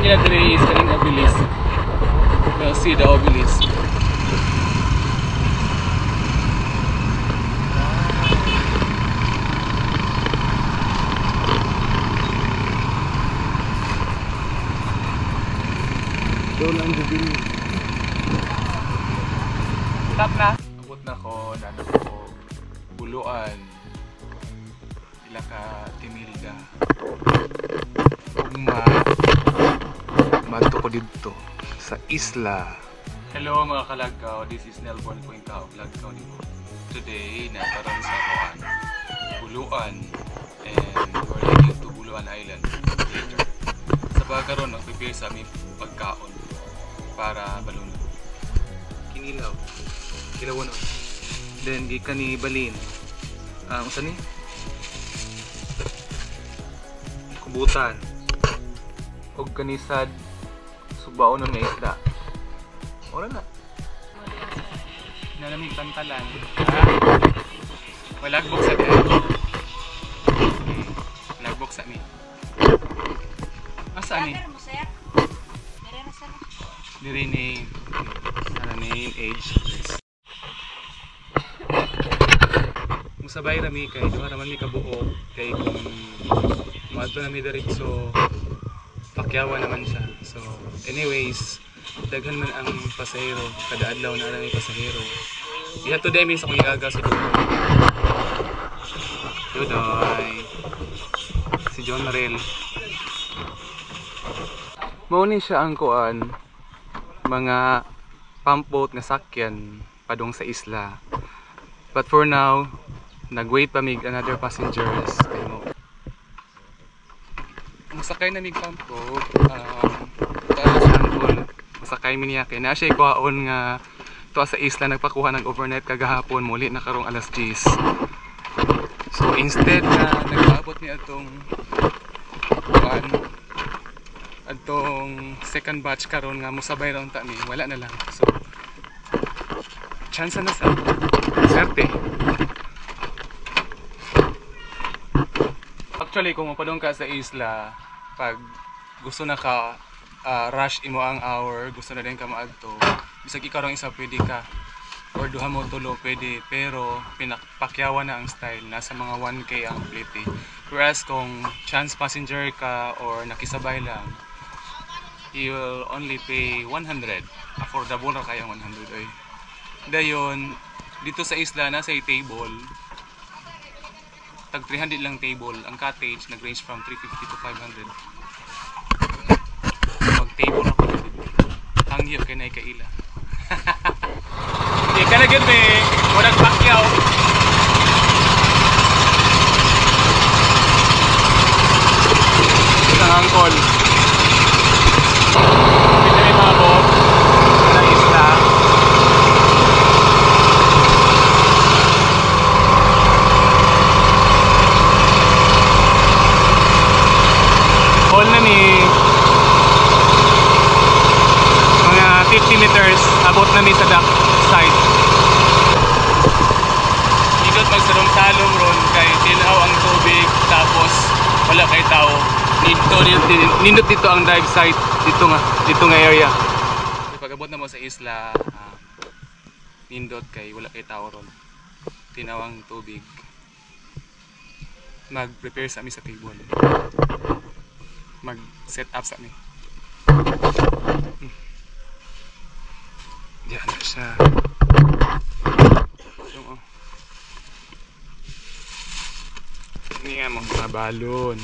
nila diri is kaning obelisk. You'll see the obelisk. Doon ang obelisk. Stop na. Abot na ko, nana ko buluan. Ila ka Timilda. Ugma madto ko dito sa isla. Hello mga kalagkaw, this is Nelborn Puingkao, Lagkaw nimo. Today nakaroon sa Roan, Buluan, and we're heading to Buluan Island later. Sa pagkaroon mag-prepare sa aming pagkaon para balon. Kinilaw. Kilawon. Then gikan ni balin. Usa ni? Kubutan. Og kanisad subaon nga isda. Ora na. Nalamig pantalan. Walagbok sa diyan. Walagbok sa mi. Asa ni? Diri ni name age. Musabay rami kay duha raman mi kabuok kay kung maadto na mi diretso pakyawan naman siya. So anyways, daghan man ang pasahero, kada adlaw na lang may pasahero. Diha today mi sa kong igaga si Dudoy. Si John Marel. Mao ni siya ang kuan mga pump boat nga sakyan padung sa isla. But for now, nag-wait pa mig another passengers kay mo. Masakay na mig pump boat. Masakay mi niya kay na siya kuhaon nga tuwa sa isla nagpakuha ng overnight kagahapon muli na karong alas 10. So instead na nag-aabot ni atong second batch karon nga musabay ra unta mi, wala na lang. So chance na sa swerte. Actually kung mapadong ka sa isla, pag gusto na ka rush imo ang hour, gusto na din ka maadto, bisag ikaw rang isa pwede ka or duha mo tulo pwede, pero pinakpakyawan na ang style, nasa mga 1k ang plate. Whereas kung chance passenger ka or nakisabay lang, you will only pay 100. Affordable na kaya 100 ay. Dayon, dito sa isla na sa table, tag 300 lang table. Ang cottage nag-range from 350 to 500. Mag-table ako na dito. Hangyo kay na ikaila. Hindi ka na gud be, murag pakyaw. Isang angkol. Pinay mabot sa isla. All na ni mga 50 meters abot na ni sa dock side. Idot magsalong-salong ron kay tinaw ang tubig tapos wala kay tao. Nindot dito ang dive site dito nga area. Pag abot na mo sa isla, nindot kay wala kay tao ron. Tinawang tubig. Mag-prepare sa amin sa table. Mag-set up sa amin. Diyan na siya. Ini nga mga balon.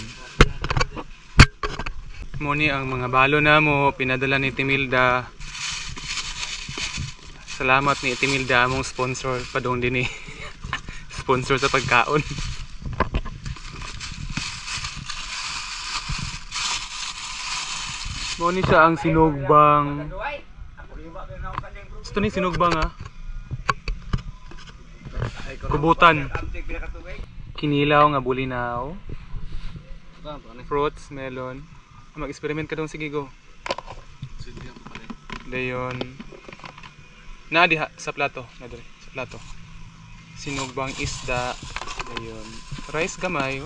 Muni ang mga balon na mo pinadala ni Timilda. Salamat ni Timilda among sponsor padong din sponsor sa pagkaon. Muni siya ang sinugbang. Ito ni sinugbang kubutan. Kinilaw nga bulinaw. Fruits, melon. Mag-experiment ka daw, sige go. Dayon. Na diha sa plato, na dire sa plato. Sinugbang isda. Dayon. Rice gamay.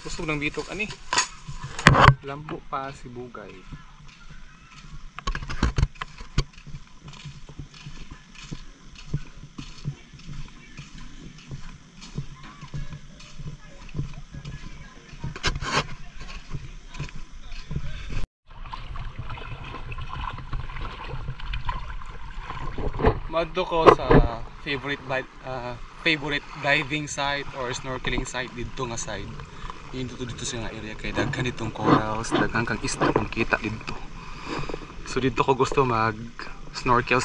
Kusog ng bitok ani. Lampo pa si bugay. Madto ko sa favorite diving site or snorkeling site dito nga side. Dito sa nga area kay daghan itong corals, daghan kang isda kung kita dito. So dito ko gusto mag snorkel.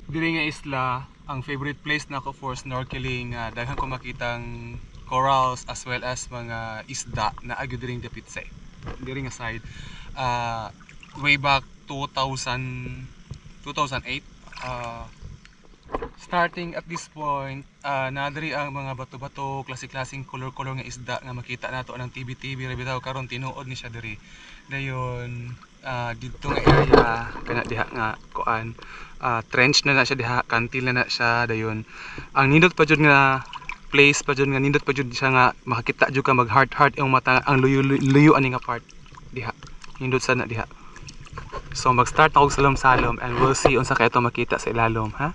Diri nga isla, ang favorite place na ako for snorkeling, daghan ko makitang corals as well as mga isda na agyo diring dapit sa diri nga side. Way back 2008, starting at this point, nadiri ang mga bato-bato, klase-klaseng color-color nga isda nga makita nato anang TV bitaw karon tinuod ni siya diri. Dayon dito nga area kana diha nga kuan, trench na siya diha, kantil na siya. Dayon ang nindot pa jud nga place pa jud nga nindot pa jud siya nga makakita jud ka mag heart yung mata, ang luyo ani nga part diha nindot sana diha. So mag-start ako salom-salom and we'll see unsa kay ato makita sa ilalom, ha?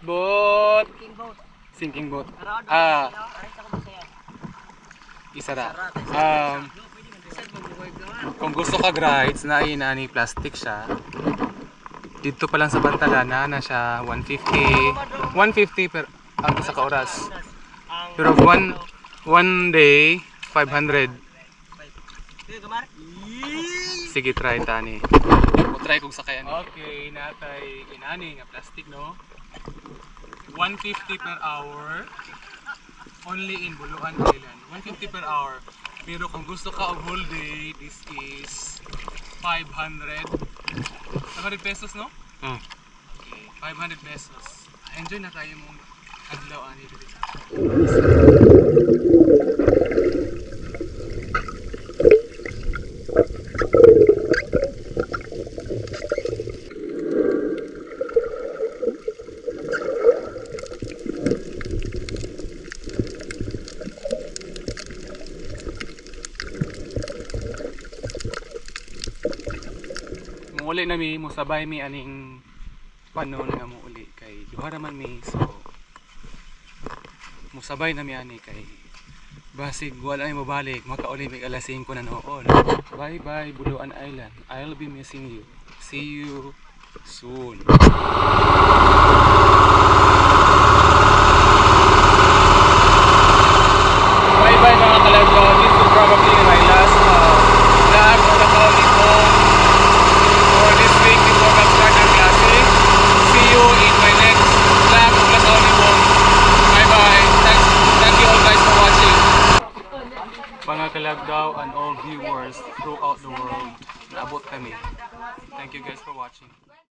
Boat. Sinking boat. Isa ra. Kung gusto ka rides na ni plastic siya. Dito pa lang sa Bantalana na siya 150 per ang isa ka oras. Pero one day 500. Sige, try tani. Try kung sakayan. Okay, natay inani nga plastic, no? 150 per hour only in Buluan Island. 150 per hour. Pero kung gusto ka of whole day, this is 500 pesos, no? Okay, 500 pesos. Enjoy na tayo mong adlaw ani dito. Uli na mi, musabay mi aning panon nga mo uli kay duha raman mi, so musabay na mi ani kay basig wala ay mabalik makauli mi alas 5 na noon. Bye bye Buluan Island, I'll be missing you. See you soon. Bye bye mga kalagwa, this will probably be my last vlog on the Kaolin Home for this week before mag-start ang klase. See you in my next vlog of the Kaolin Home. Bye bye. Thank you all guys for watching. Mga kalagdaw and all viewers throughout the world, naabot kami. Thank you guys for watching.